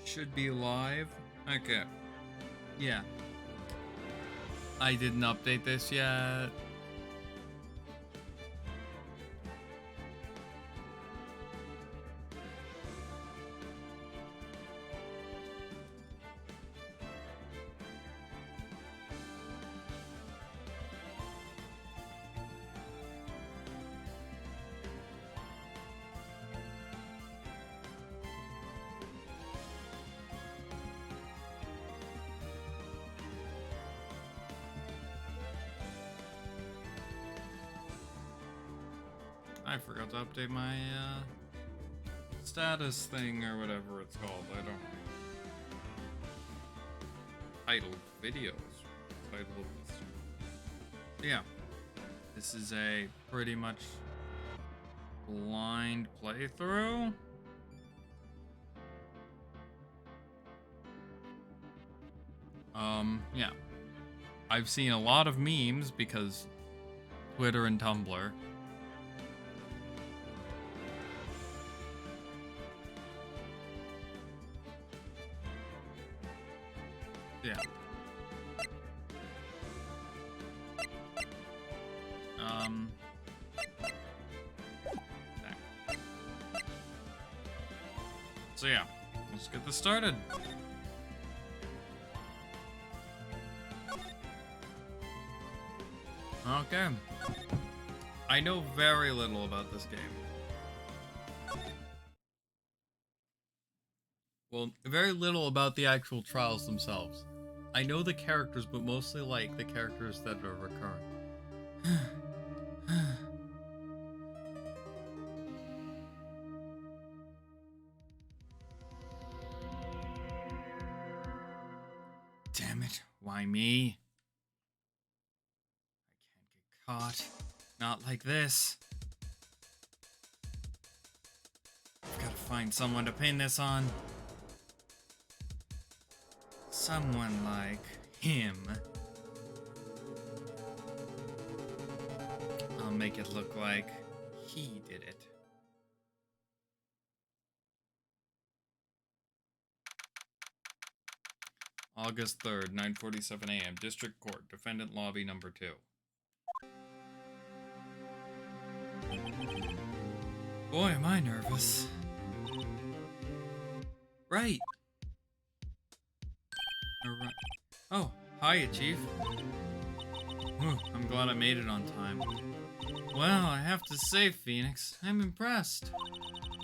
Should be live. Okay. Yeah. I didn't update this yet. I forgot to update my status thing or whatever it's called. I don't know. Titled videos. Title of this. Yeah. This is a pretty much blind playthrough. Yeah. I've seen a lot of memes because Twitter and Tumblr. Yeah. So yeah, let's get this started. Okay. I know very little about this game. Well, very little about the actual trials themselves. I know the characters, but mostly like the characters that are recurring. Damn it, why me? I can't get caught. Not like this. I've gotta find someone to pin this on. Someone like him. I'll make it look like he did it. August 3rd, 9:47 a.m. District Court, Defendant Lobby number 2. Boy, am I nervous. Right. Alright. Oh, hiya, Chief. Whew, I'm glad I made it on time. Well, I have to say, Phoenix, I'm impressed.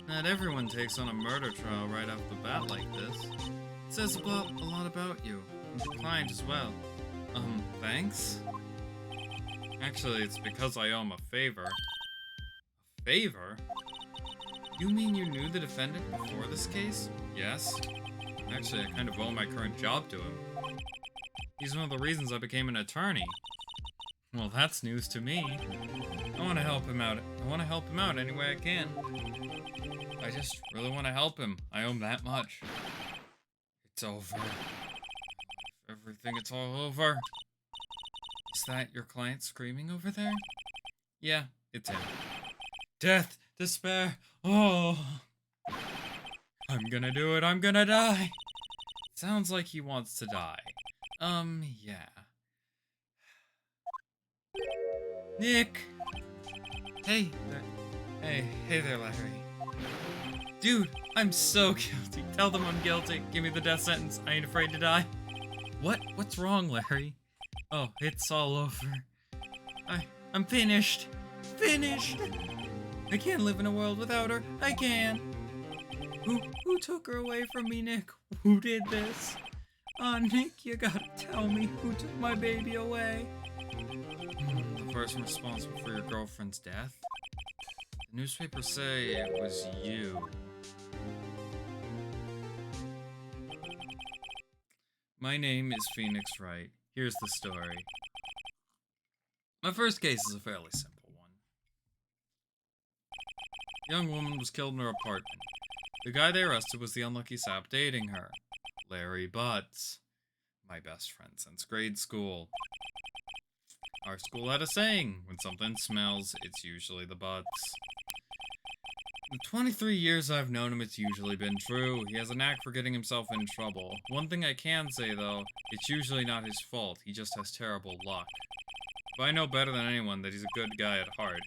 Not everyone takes on a murder trial right off the bat like this. It says a lot about you, and the client as well. Thanks? Actually, it's because I owe him a favor. A favor? You mean you knew the defendant before this case? Yes. Actually, I kind of owe my current job to him. He's one of the reasons I became an attorney. Well, that's news to me. I want to help him out. I want to help him out any way I can. I just really want to help him. I owe him that much. It's over. Everything, it's all over. Is that your client screaming over there? Yeah, it's him. Death, despair, oh. I'm gonna do it, I'm gonna die. Sounds like he wants to die. Yeah. Nick! Hey there. Hey there, Larry. Dude, I'm so guilty. Tell them I'm guilty. Give me the death sentence. I ain't afraid to die. What? What's wrong, Larry? Oh, it's all over. I'm finished. Finished! I can't live in a world without her. I can't. Who took her away from me, Nick? Who did this? Aw, Nick, you gotta tell me who took my baby away. The person responsible for your girlfriend's death? The newspapers say it was you. My name is Phoenix Wright. Here's the story. My first case is a fairly simple one. A young woman was killed in her apartment. The guy they arrested was the unlucky sap dating her, Larry Butts, my best friend since grade school. Our school had a saying, when something smells, it's usually the butts. The 23 years I've known him, it's usually been true. He has a knack for getting himself in trouble. One thing I can say, though, it's usually not his fault. He just has terrible luck. But I know better than anyone that he's a good guy at heart.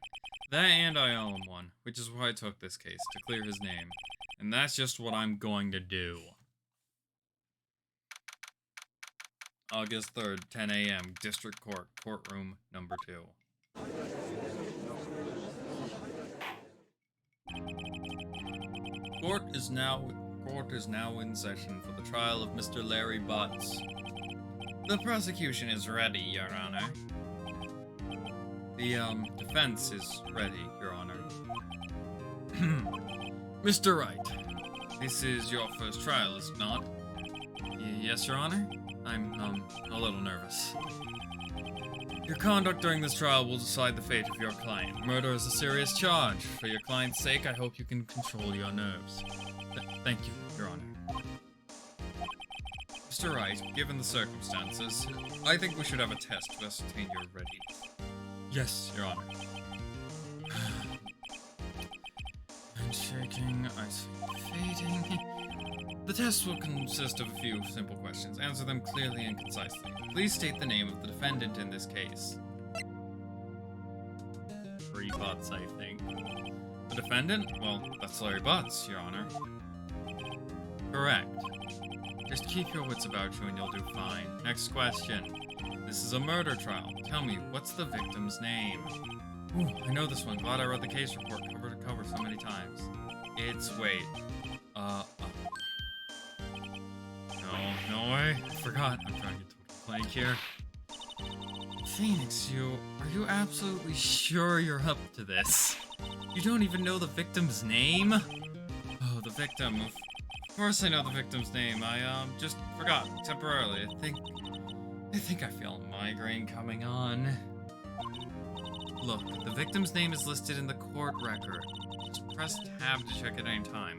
That and I owe him one, which is why I took this case, to clear his name. And that's just what I'm going to do. August 3rd, 10 a.m., District Court, Courtroom Number 2. Court is now in session for the trial of Mr. Larry Butts. The prosecution is ready, Your Honor. The, defense is ready, Your Honor. Mr. Wright, this is your first trial, is it not? Yes, Your Honor? I'm, a little nervous. Your conduct during this trial will decide the fate of your client. Murder is a serious charge. For your client's sake, I hope you can control your nerves. Thank you, Your Honor. Mr. Wright, given the circumstances, I think we should have a test to ascertain you're ready. Yes, Your Honor. I'm shaking, I see fading. The test will consist of a few simple questions. Answer them clearly and concisely. Please state the name of the defendant in this case. Larry Butts, I think. The defendant? Well, that's Larry Butts, Your Honor. Correct. Just keep your wits about you and you'll do fine. Next question. This is a murder trial. Tell me, what's the victim's name? Ooh, I know this one. Glad I read the case report cover to cover so many times. Wait. No way. I forgot. I'm trying to get total blank here. Phoenix, are you absolutely sure you're up to this? You don't even know the victim's name? Oh, the victim. Of course I know the victim's name. I, just forgot temporarily. I think I feel a migraine coming on. Look, the victim's name is listed in the court record. Just press tab to check at any time.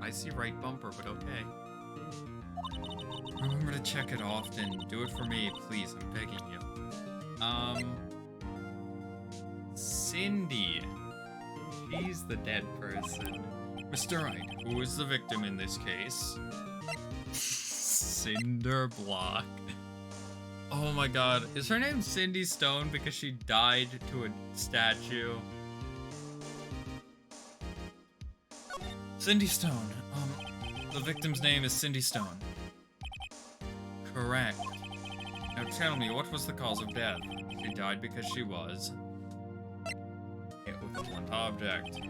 I see right bumper, but okay. Remember to check it often. Do it for me, please. I'm begging you. Cindy. She's the dead person. Mr. Wright, who is the victim in this case? Cinder Block. Oh my god. Is her name Cindy Stone because she died to a statue? Cindy Stone. The victim's name is Cindy Stone. Correct. Now tell me, what was the cause of death? She died because she was hit with a blunt object.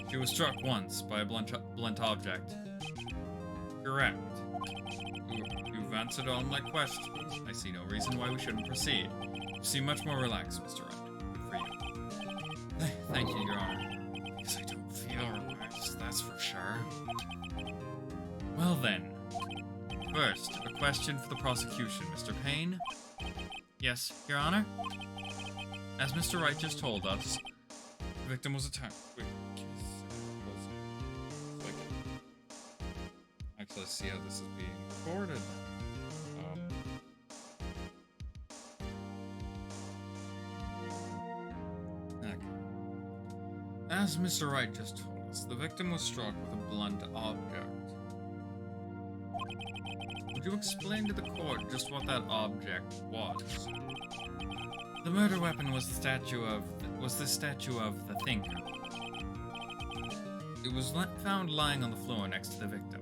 She was struck once by a blunt object. Correct. You've answered all my questions. I see no reason why we shouldn't proceed. You seem much more relaxed, Mr. Wright. Good for you. Thank you, Your Honor. Because I don't feel relaxed, that's for sure. Well then. First, a question for the prosecution, Mr. Payne. Yes, Your Honor? As Mr. Wright just told us, the victim was attacked. Wait, actually, let's see how this is being recorded. Okay. As Mr. Wright just told us, the victim was struck with a blunt object. Would you explain to the court just what that object was? The murder weapon was the statue of the Thinker. It was found lying on the floor next to the victim.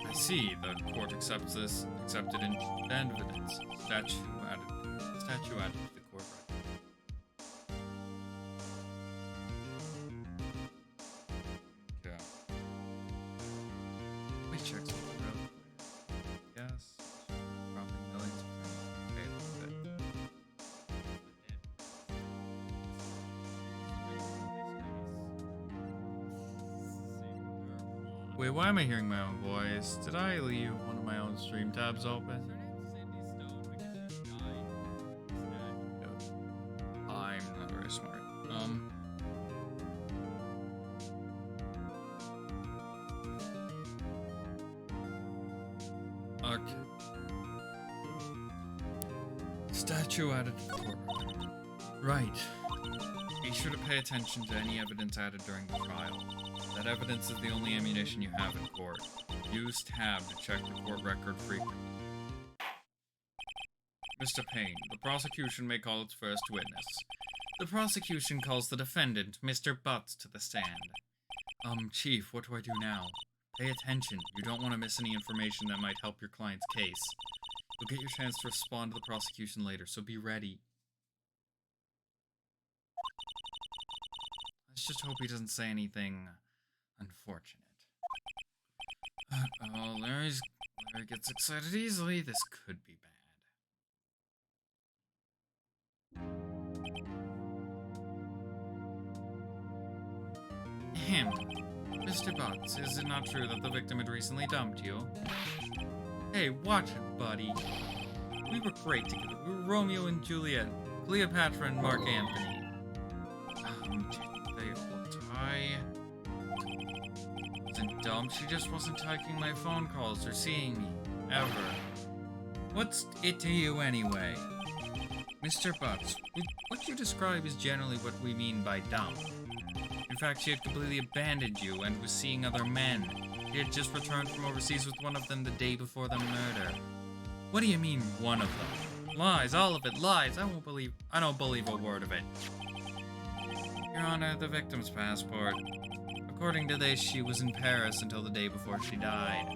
I see. The court accepted in evidence. Statue added to the court record. Okay. Let me check something. Yes. Dropping millions of okay, Wait, why am I hearing my own voice? Did I leave one of my own stream tabs open? I'm not very smart. Okay. Statue added to the court. Right. Be sure to pay attention to any evidence added during the trial. That evidence is the only ammunition you have in court. Use tab to check the court record frequently. Mr. Payne, the prosecution may call its first witness. The prosecution calls the defendant, Mr. Butts, to the stand. Chief, what do I do now? Pay attention. You don't want to miss any information that might help your client's case. You'll get your chance to respond to the prosecution later, so be ready. Let's just hope he doesn't say anything unfortunate. Oh, Larry gets excited easily. This could be bad. Ahem. Mr. Butts, is it not true that the victim had recently dumped you? Hey, watch it, buddy. We were great together. We were Romeo and Juliet, Cleopatra and Mark Antony. Did they all die? Wasn't dumb. She just wasn't taking my phone calls or seeing me. Ever. What's it to you anyway? Mr. Butts, what you describe is generally what we mean by dumb. In fact, she had completely abandoned you and was seeing other men. She had just returned from overseas with one of them the day before the murder. What do you mean, one of them? Lies, all of it, lies. I don't believe a word of it. Your Honor, the victim's passport. According to this, she was in Paris until the day before she died.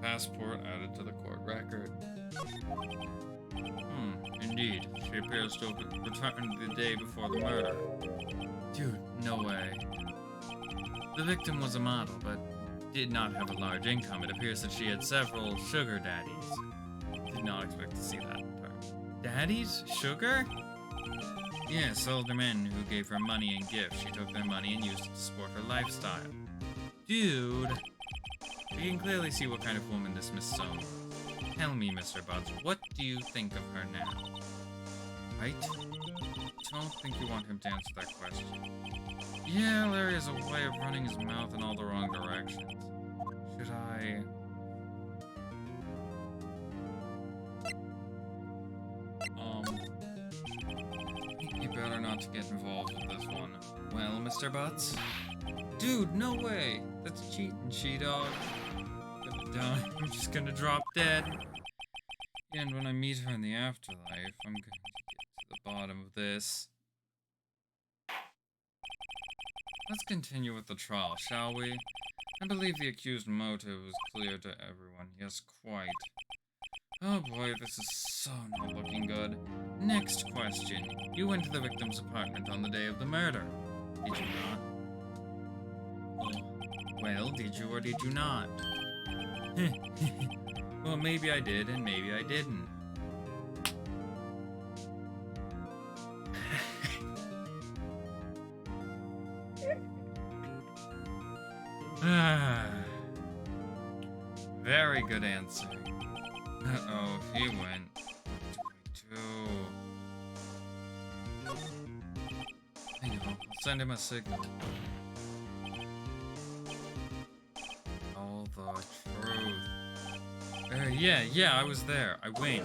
Passport added to the court record. Indeed. She appears to have returned the day before the murder. Dude, no way. The victim was a model, but did not have a large income. It appears that she had several sugar daddies. Did not expect to see that term. Daddies? Sugar? Yes, older men who gave her money and gifts. She took their money and used it to support her lifestyle. Dude. You can clearly see what kind of woman this Miss Sohn is. Tell me, Mr. Butts, what do you think of her now? Right? I don't think you want him to answer that question. Yeah, Larry has a way of running his mouth in all the wrong directions. Should I... You better not to get involved with this one. Well, Mr. Butts? Dude, no way! That's cheating, she-dog. I'm just gonna drop dead. And when I meet her in the afterlife, I'm gonna get to the bottom of this. Let's continue with the trial, shall we? I believe the accused motive is clear to everyone. Yes, quite. Oh boy, this is so not looking good. Next question. You went to the victim's apartment on the day of the murder. Did you not? Oh, well, did you or did you not? Well, maybe I did and maybe I didn't. Very good answer. Uh-oh, he went. Hang on, I'll send him a signal. All the truth. Yeah, I was there. I win.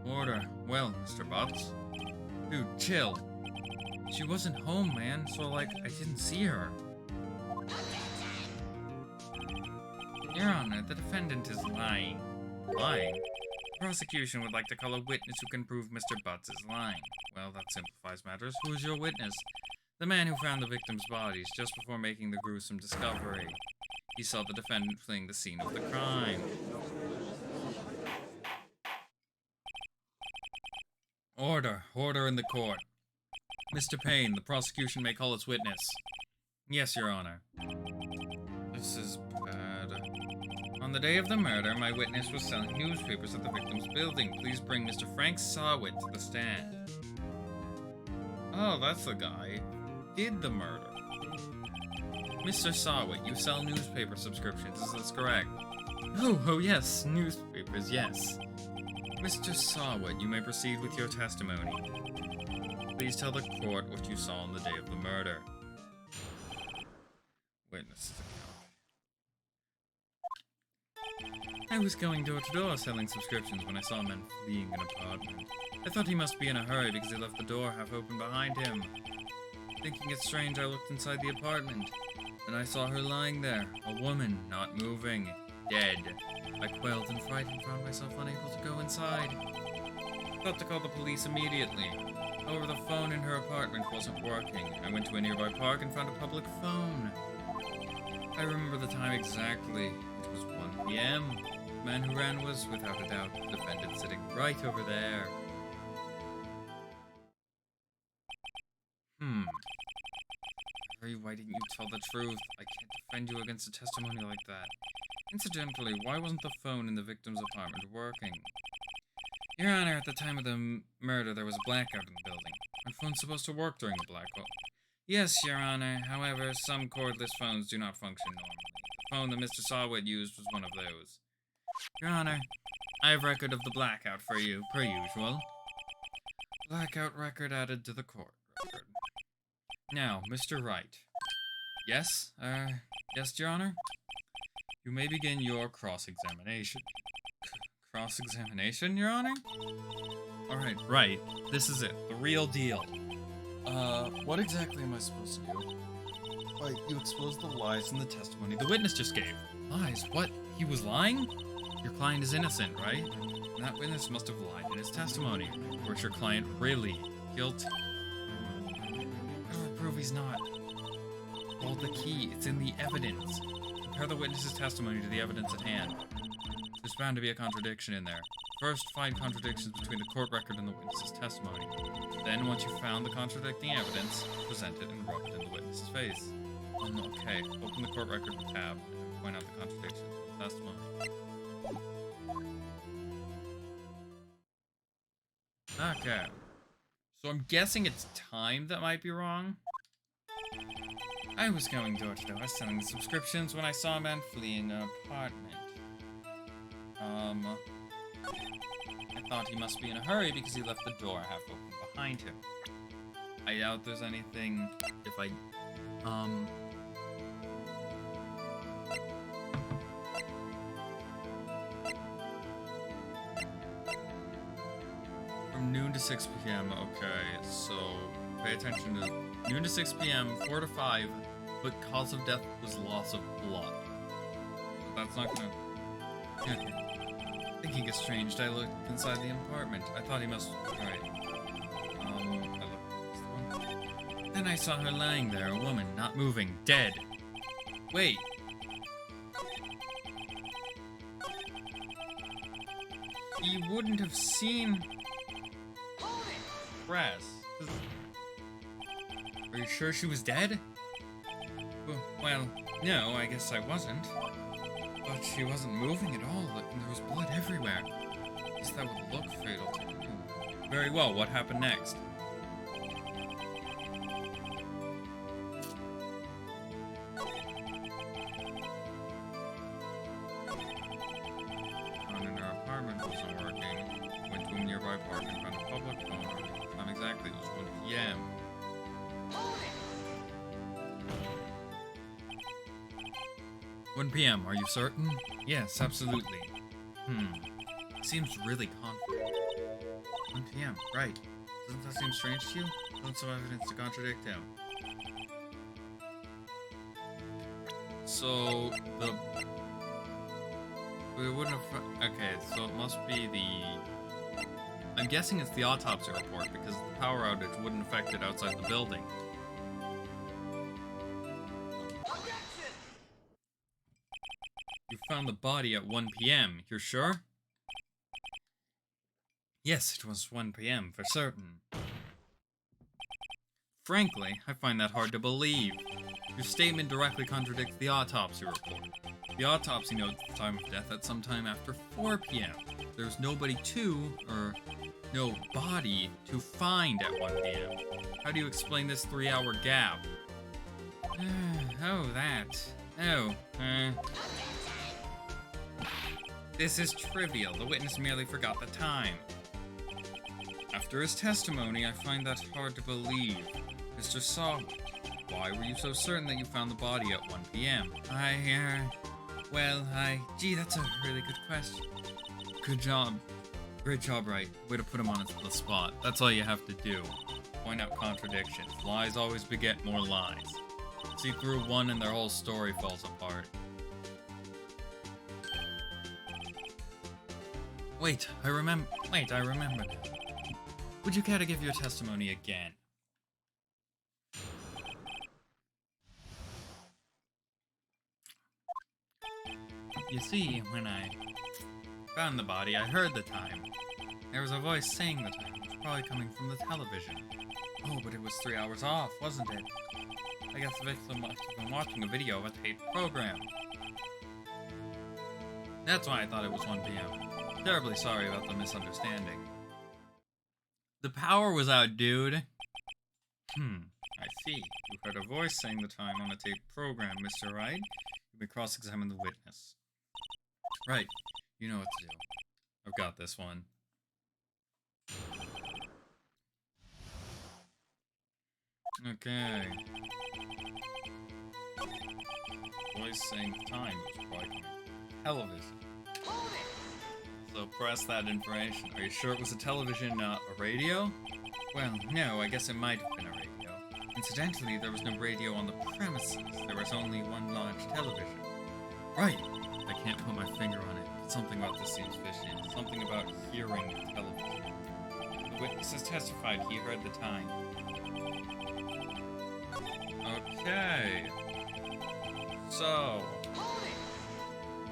Order. Well, Mr. Butts. Dude, chill. She wasn't home, man, so, I didn't see her. Your Honor, the defendant is lying. Lying? The prosecution would like to call a witness who can prove Mr. Butts is lying. Well, that simplifies matters. Who is your witness? The man who found the victim's bodies just before making the gruesome discovery. He saw the defendant fleeing the scene of the crime. Order. Order in the court. Mr. Payne, the prosecution may call its witness. Yes, Your Honor. This is bad. On the day of the murder, my witness was selling newspapers at the victim's building. Please bring Mr. Frank Sawit to the stand. Oh, that's the guy. Did the murder. Mr. Sawit, you sell newspaper subscriptions, is this correct? Oh, yes, newspapers, yes. Mr. Sawit, you may proceed with your testimony. Please tell the court what you saw on the day of the murder. Witness. I was going door to door selling subscriptions when I saw a man fleeing an apartment. I thought he must be in a hurry because he left the door half open behind him. Thinking it strange, I looked inside the apartment. Then I saw her lying there, a woman, not moving, dead. I quailed in fright and found myself unable to go inside. I thought to call the police immediately. However, the phone in her apartment wasn't working. I went to a nearby park and found a public phone. I remember the time exactly. It was 1 p.m. The man who ran was, without a doubt, the defendant sitting right over there. Harry, why didn't you tell the truth? I can't defend you against a testimony like that. Incidentally, why wasn't the phone in the victim's apartment working? Your Honor, at the time of the murder, there was a blackout in the building. Our phone's supposed to work during the blackout. Yes, Your Honor. However, some cordless phones do not function normally. The phone that Mr. Sawwood used was one of those. Your Honor, I have record of the blackout for you, per usual. Blackout record added to the court record. Now, Mr. Wright. Yes? Yes, Your Honor? You may begin your cross-examination. Cross-examination, Your Honor? Alright, right. This is it. The real deal. What exactly am I supposed to do? Why, you exposed the lies in the testimony the witness just gave. Lies? What? He was lying? Your client is innocent, right? And that witness must have lied in his testimony. Or is your client really guilty? How do I prove he's not? Well, the key, it's in the evidence. Compare the witness's testimony to the evidence at hand. There's bound to be a contradiction in there. First, find contradictions between the court record and the witness's testimony. Then, once you've found the contradicting evidence, present it and rub it in the witness's face. Okay, open the court record tab and point out the contradictions in the testimony. Okay. So I'm guessing it's time that might be wrong. I was going door to door selling subscriptions when I saw a man fleeing an apartment. I thought he must be in a hurry because he left the door half open behind him. I doubt there's anything if I, From noon to 6 p.m., okay, so pay attention to noon to 6 p.m., 4 to 5, but cause of death was loss of blood. That's not gonna... Thinking it strange, I looked inside the apartment. I thought he must... Right. Then I saw her lying there, a woman, not moving, dead. Wait. You wouldn't have seen... Press. Are you sure she was dead? Well, no, I guess I wasn't. But she wasn't moving at all, and there was blood everywhere. I guess that would look fatal to you. Very well, what happened next? Phone in her apartment wasn't working. Went to a nearby park and found a public phone. Time exactly, it was 1 p.m. 1 p.m., are you certain? Yes, absolutely. Seems really confident. 1 p.m., right. Doesn't that seem strange to you? Don't some evidence to contradict him. So, we wouldn't have... Okay, so it must be the... I'm guessing it's the autopsy report, because the power outage wouldn't affect it outside the building. You found the body at 1 p.m., you're sure? Yes, it was 1 p.m. for certain. Frankly, I find that hard to believe. Your statement directly contradicts the autopsy report. The autopsy notes the time of death at some time after 4 p.m. There's nobody no body to find at 1 p.m. How do you explain this 3-hour gap? This is trivial. The witness merely forgot the time. After his testimony, I find that hard to believe. Mr. Saw, why were you so certain that you found the body at 1 p.m.? Well, gee, that's a really good question. Good job. Great job, Wright. Way to put him on the spot. That's all you have to do. Point out contradictions. Lies always beget more lies. See through one and their whole story falls apart. Wait, I remember now. Would you care to give your testimony again? You see, when I found the body, I heard the time. There was a voice saying the time. It was probably coming from the television. Oh, but it was 3 hours off, wasn't it? I guess the victim must have been watching a video of a taped program. That's why I thought it was 1 p.m. Terribly sorry about the misunderstanding. The power was out, dude. I see. You heard a voice saying the time on a taped program, Mr. Wright. You may cross-examine the witness. Right. You know what to do. I've got this one. Okay. Voice saying the time was probably television. So press that information. Are you sure it was a television, not a radio? Well, no, I guess it might have been a radio. Incidentally, there was no radio on the premises. There was only one large television. Right. I can't put my finger on it, but something about this seems fishy. Something about hearing the television. The witnesses testified he heard the time. Okay. So,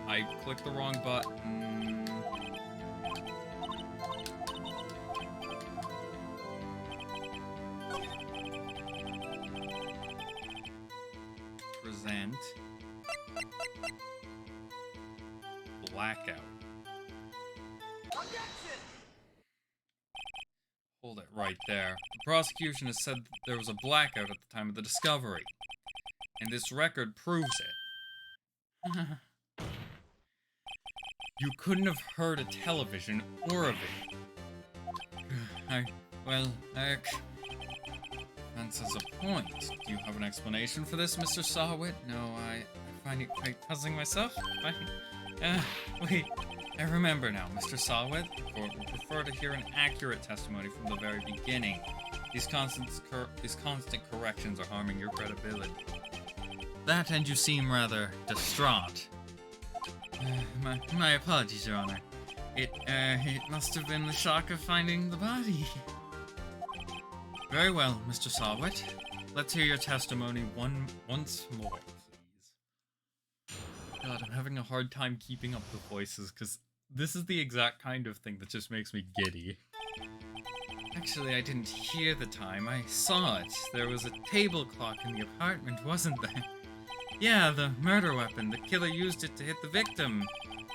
I clicked the wrong button. Present. Blackout. Hold it right there. The prosecution has said that there was a blackout at the time of the discovery. And this record proves it. You couldn't have heard a television or a video. Answers a point. Do you have an explanation for this, Mr. Sawit? No, I find it quite puzzling myself. Wait, I remember now, Mr. Sawit. The court would prefer to hear an accurate testimony from the very beginning. These constant corrections are harming your credibility. That, and you seem rather distraught. My apologies, Your Honor. It must have been the shock of finding the body. Very well, Mr. Sawit. Let's hear your testimony once more, please. God, I'm having a hard time keeping up the voices, because this is the exact kind of thing that just makes me giddy. Actually, I didn't hear the time. I saw it. There was a table clock in the apartment, wasn't there? Yeah, the murder weapon. The killer used it to hit the victim.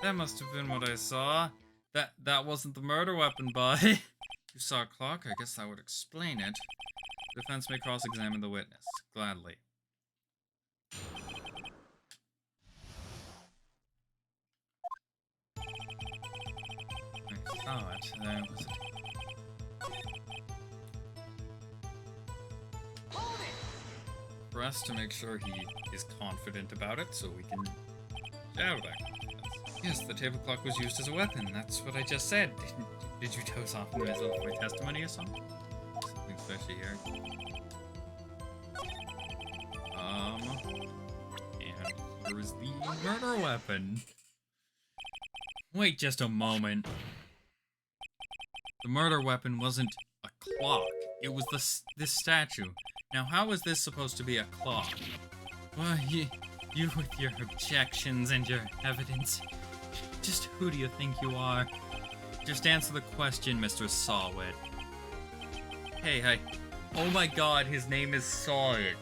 That must have been what I saw. That wasn't the murder weapon, bud. You saw a clock? I guess that would explain it. Defense may cross-examine the witness. Gladly. I saw it. There was it. Press to make sure he is confident about it, so we can shout at. Yes, the table clock was used as a weapon. That's what I just said. Did you doze off in the middle of my testimony or something? Something fishy here. And here is the murder weapon. Wait just a moment. The murder weapon wasn't a clock. It was this statue. Now, how is this supposed to be a clock? Well, you with your objections and your evidence. Just who do you think you are? Just answer the question, Mr. Sawit. Hey. Oh my god, his name is Sawit.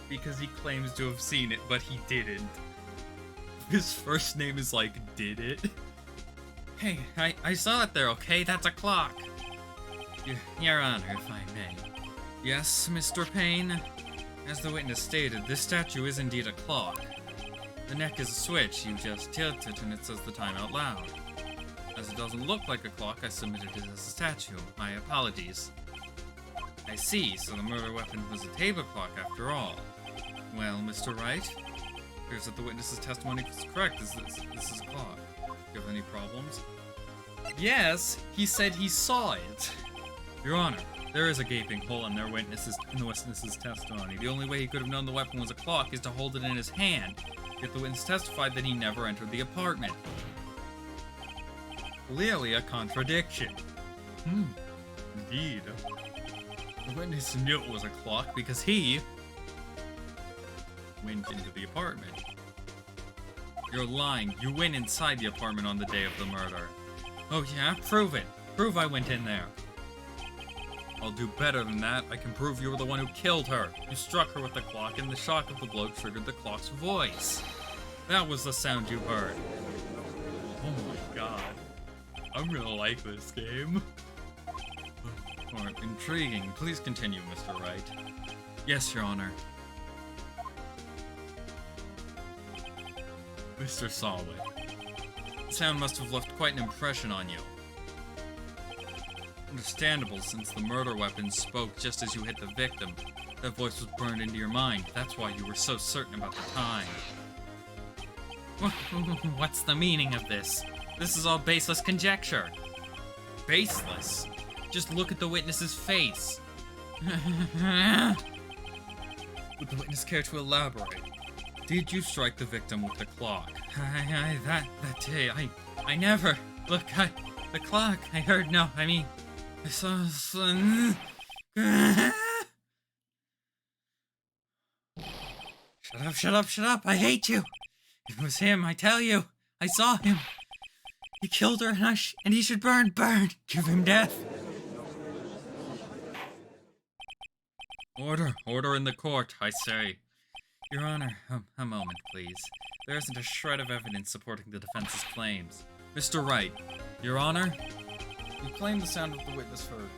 Because he claims to have seen it, but he didn't. His first name is like, did it? Hey, I saw it there, okay? That's a clock. Your Honor, if I may. Yes, Mr. Payne? As the witness stated, this statue is indeed a clock. The neck is a switch, you just tilt it and it says the time out loud. As it doesn't look like a clock, I submitted it as a statue. My apologies. I see, so the murder weapon was a table clock after all. Well, Mr. Wright, appears that the witness's testimony is correct. This is a clock. Do you have any problems? Yes, he said he saw it. Your Honor, there is a gaping hole in the witness's testimony. The only way he could have known the weapon was a clock is to hold it in his hand. Yet the witness testified that he never entered the apartment. Clearly a contradiction. Indeed. The witness knew it was a clock because he went into the apartment. You're lying. You went inside the apartment on the day of the murder. Oh yeah? Prove it. Prove I went in there. I'll do better than that. I can prove you were the one who killed her. You struck her with the clock, and the shock of the blow triggered the clock's voice. That was the sound you heard. Oh my god. I'm gonna like this game. Intriguing. Please continue, Mr. Wright. Yes, Your Honor. Mr. Solid. The sound must have left quite an impression on you. Understandable, since the murder weapon spoke just as you hit the victim. That voice was burned into your mind. That's why you were so certain about the time. What's the meaning of this? This is all baseless conjecture. Baseless? Just look at the witness's face. Would the witness care to elaborate? Did you strike the victim with the clock? That day, I never. Look, the clock, I heard, no, I mean, I saw. Shut up, I hate you. It was him, I tell you. I saw him. He killed her, and he should burn. Give him death. Order in the court, I say. Your Honor, a moment, please. There isn't a shred of evidence supporting the defense's claims. Mr. Wright, Your Honor? You claim the sound of the witness heard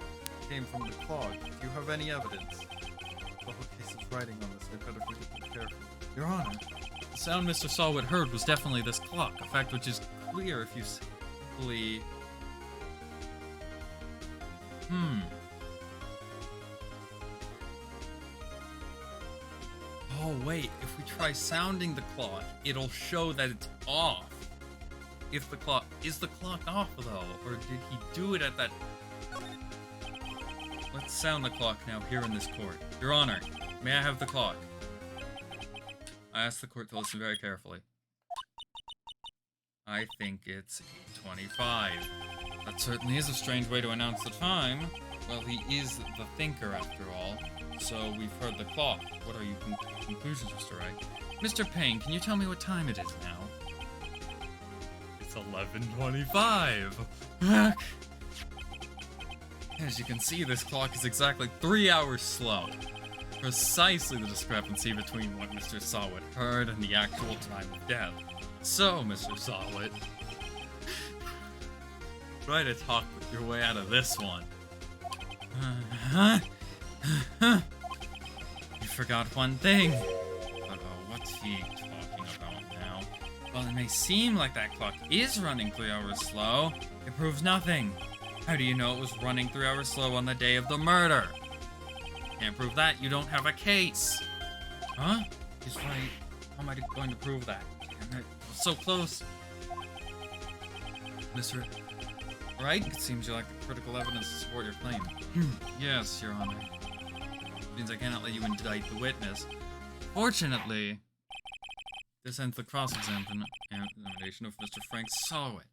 came from the clock. Do you have any evidence? The whole case is writing on this. I better look at it carefully. Your Honor, the sound Mr. Solwit heard was definitely this clock, a fact which is clear if you simply... Oh wait, if we try sounding the clock, it'll show that it's off. If the clock... Is the clock off though? Or did he do it at that... Let's sound the clock now here in this court. Your Honor, may I have the clock? I ask the court to listen very carefully. I think it's 8:25. That certainly is a strange way to announce the time. Well, he is the thinker after all. So we've heard the clock. What are your conclusions, Mr. Wright? Mr. Payne, can you tell me what time it is now? It's 11:25. As you can see, this clock is exactly 3 hours slow. Precisely the discrepancy between what Mr. Solwit heard and the actual time of death. So, Mr. Solwit, try to talk your way out of this one. You forgot one thing. But what's he talking about now? Well, it may seem like that clock is running 3 hours slow. It proves nothing. How do you know it was running 3 hours slow on the day of the murder? Can't prove that, you don't have a case. Huh? He's right. How am I going to prove that? So close. Mr. Right? It seems you lack the critical evidence to support your claim. Yes, Your Honor. It means I cannot let you indict the witness. Fortunately, this ends the cross-examination of Mr. Frank Solwit.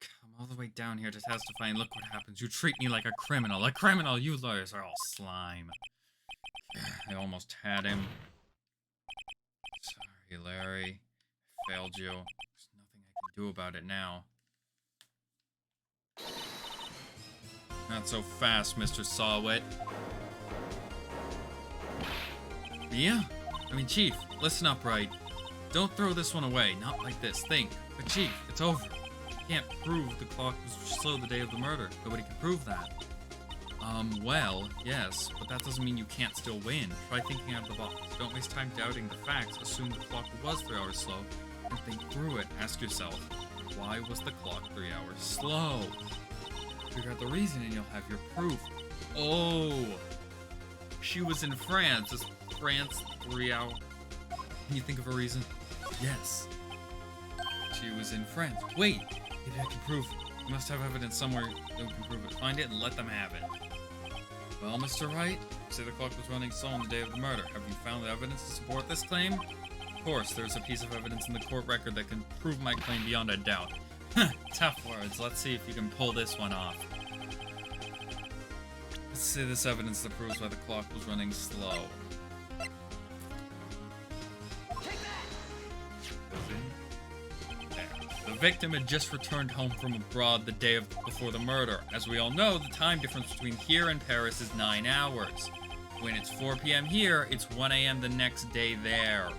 Come all the way down here to testify and look what happens. You treat me like a criminal. A criminal! You lawyers are all slime. I almost had him. Sorry, Larry. I failed you. There's nothing I can do about it now. Not so fast, Mr. Solwit. Yeah? I mean, Chief, listen up, right? Don't throw this one away. Not like this. Think. But Chief, it's over. You can't prove the clock was slow the day of the murder. Nobody can prove that. Well, yes, but that doesn't mean you can't still win. Try thinking out of the box. Don't waste time doubting the facts. Assume the clock was 3 hours slow, and think through it. Ask yourself, why was the clock 3 hours slow? Figure out the reason and you'll have your proof. Oh! She was in France. Is France 3 hours? Can you think of a reason? Yes. She was in France. Wait! Maybe I can prove. You must have evidence somewhere that we can prove it. Find it and let them have it. Well, Mr. Wright, you say the clock was running slow on the day of the murder. Have you found the evidence to support this claim? Of course, there's a piece of evidence in the court record that can prove my claim beyond a doubt. Tough words. Let's see if you can pull this one off. Let's see this evidence that proves why the clock was running slow. The victim had just returned home from abroad the day before the murder. As we all know, the time difference between here and Paris is 9 hours. When it's 4 p.m. here, it's 1 a.m. the next day there.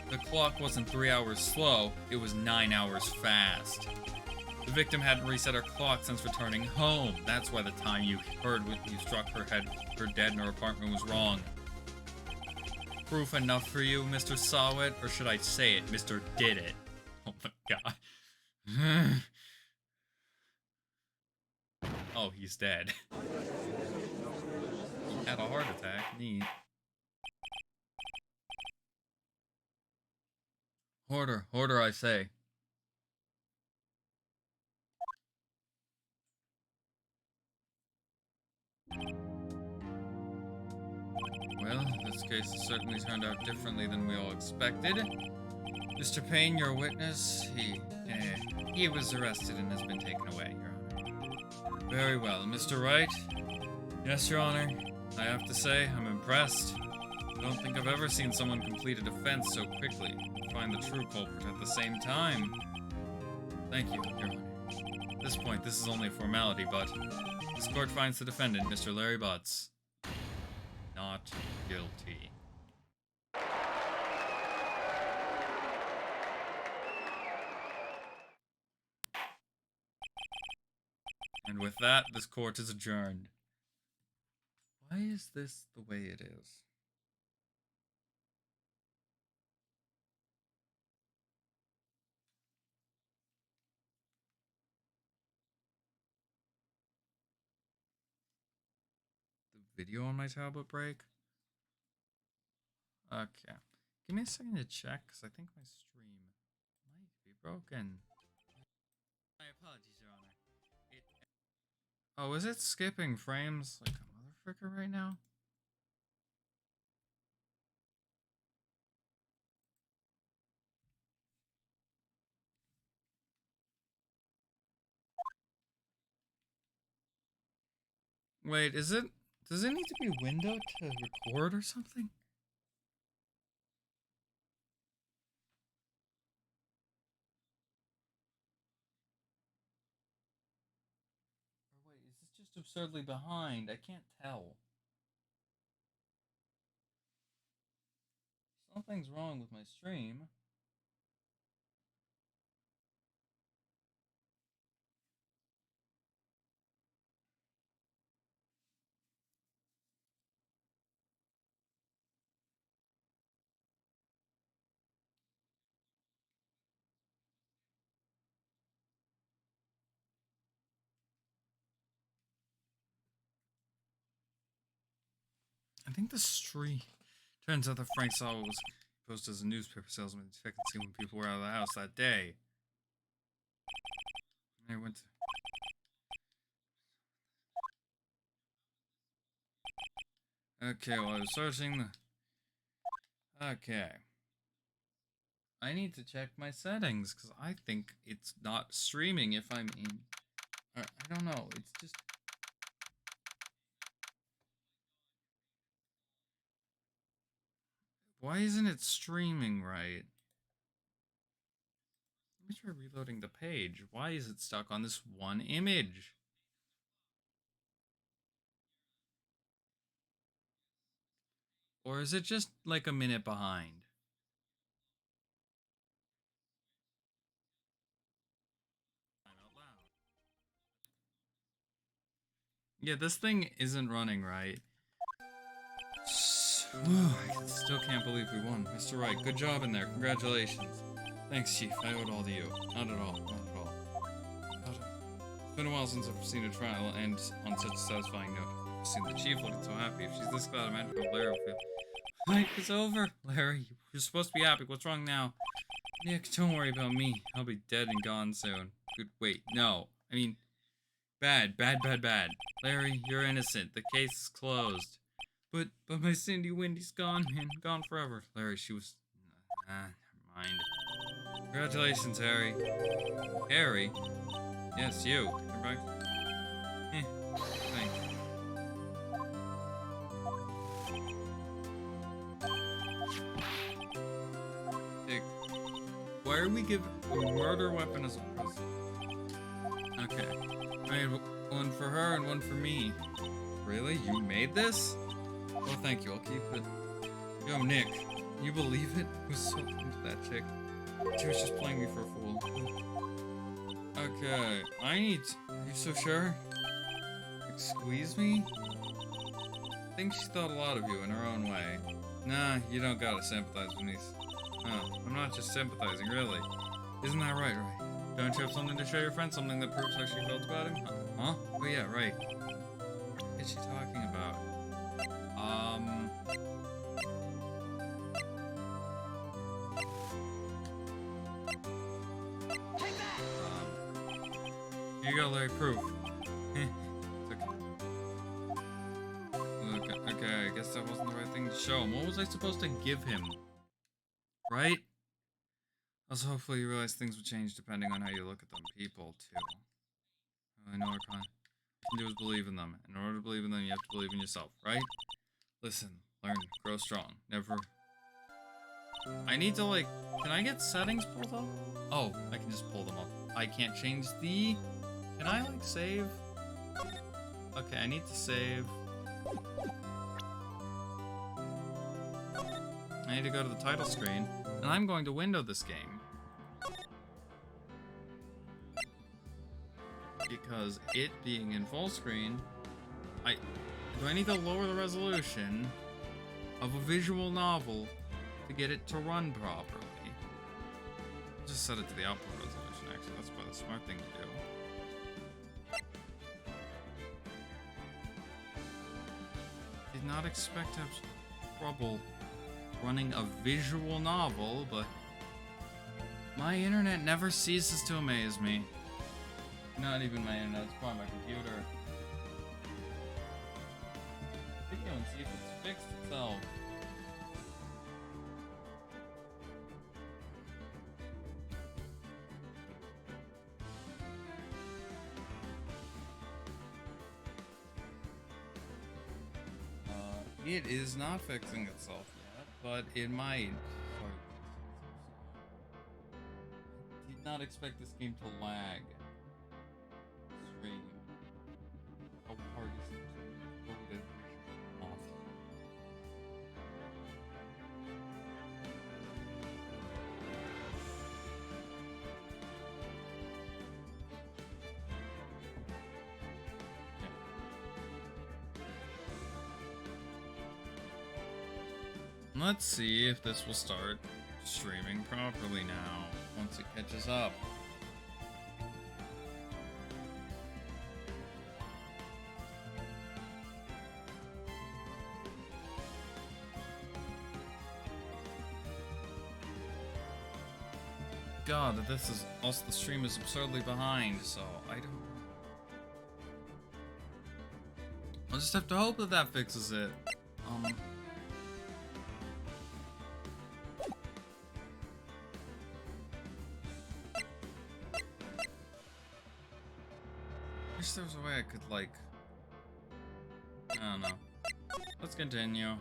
The clock wasn't 3 hours slow, it was 9 hours fast. The victim hadn't reset her clock since returning home. That's why the time you heard when you struck her dead in her apartment was wrong. Proof enough for you, Mr. Sawit? Or should I say it, Mr. Did It? Oh my god. Oh, he's dead. He had a heart attack. Neat. Order, I say. Well, this case has certainly turned out differently than we all expected. Mr. Payne, your witness, he was arrested and has been taken away, Your Honor. Very well. Mr. Wright? Yes, Your Honor. I have to say, I'm impressed. I don't think I've ever seen someone complete a defense so quickly and find the true culprit at the same time. Thank you, Your Honor. At this point, this is only a formality, but this court finds the defendant, Mr. Larry Butts, not guilty. And with that, this court is adjourned. Why is this the way it is? The video on my tablet break? Okay. Give me a second to check, because I think my stream might be broken. My apologies, Your Honor. Oh, is it skipping frames like a motherfucker right now? Wait, is it... Does it need to be windowed to record or something? Or wait, is this just absurdly behind? I can't tell. Something's wrong with my stream. I think the stream... Turns out that Frank Sawa was posted as a newspaper salesman to check and see when people were out of the house that day. I went to... Okay, well, I was searching the... Okay. I need to check my settings, because I think it's not streaming if I'm in... I don't know, it's just... Why isn't it streaming right? Let me try reloading the page. Why is it stuck on this one image? Or is it just like a minute behind? Yeah, this thing isn't running right. I still can't believe we won. Mr. Wright, good job in there. Congratulations. Thanks, Chief. I owe it all to you. Not at all. Not at all. It's been a while since I've seen a trial end on such a satisfying note. I've seen the Chief looking so happy. If she's this glad, imagine how Larry will feel. Life is over. Larry, you're supposed to be happy. What's wrong now? Nick, don't worry about me. I'll be dead and gone soon. Good, wait, no. I mean, bad. Larry, you're innocent. The case is closed. But my Cindy Windy's gone, man. Gone forever. Larry, she was... never mind. Congratulations, Harry. Harry? Yes, you. You're back. Thanks. Dick, why are we giving a murder weapon as a present? Okay. I made one for her and one for me. Really? You made this? Well, thank you. I'll keep it. Yo, Nick, you believe it? I was so into that chick. She was just playing me for a fool. Okay, are you so sure? Like, squeeze me? I think she thought a lot of you in her own way. Nah, you don't gotta sympathize with me. Oh, I'm not just sympathizing, really. Isn't that right? Don't you have something to show your friend? Something that proves how she felt about him? Huh? Oh yeah, right. What is she talking about? Here you go, Larry, proof. Okay, I guess that wasn't the right thing to show him. What was I supposed to give him? Right? Also, hopefully you realize things will change depending on how you look at them people, too. I know what you can do is believe in them. In order to believe in them, you have to believe in yourself, right? Listen, learn, grow strong. Never... I need to, like... Can I get settings pulled up? Oh, I can just pull them up. I can't change the... Can I, like, save? Okay, I need to save... I need to go to the title screen, and I'm going to window this game. Because it being in full screen, do I need to lower the resolution of a visual novel to get it to run properly? Just set it to the output resolution, actually. That's probably the smart thing to do. Did not expect to have trouble running a visual novel, but my internet never ceases to amaze me. Not even my internet, it's probably my computer. Video and see if it's fixed itself. It is not fixing itself yet, but it might. Did not expect this game to lag. Stream. How hard is it to load it off? Let's see if this will start streaming properly now, once it catches up. God, this is also the stream is absurdly behind, so I don't... I'll just have to hope that that fixes it. Wish there was a way I could, like... I don't know. Let's continue.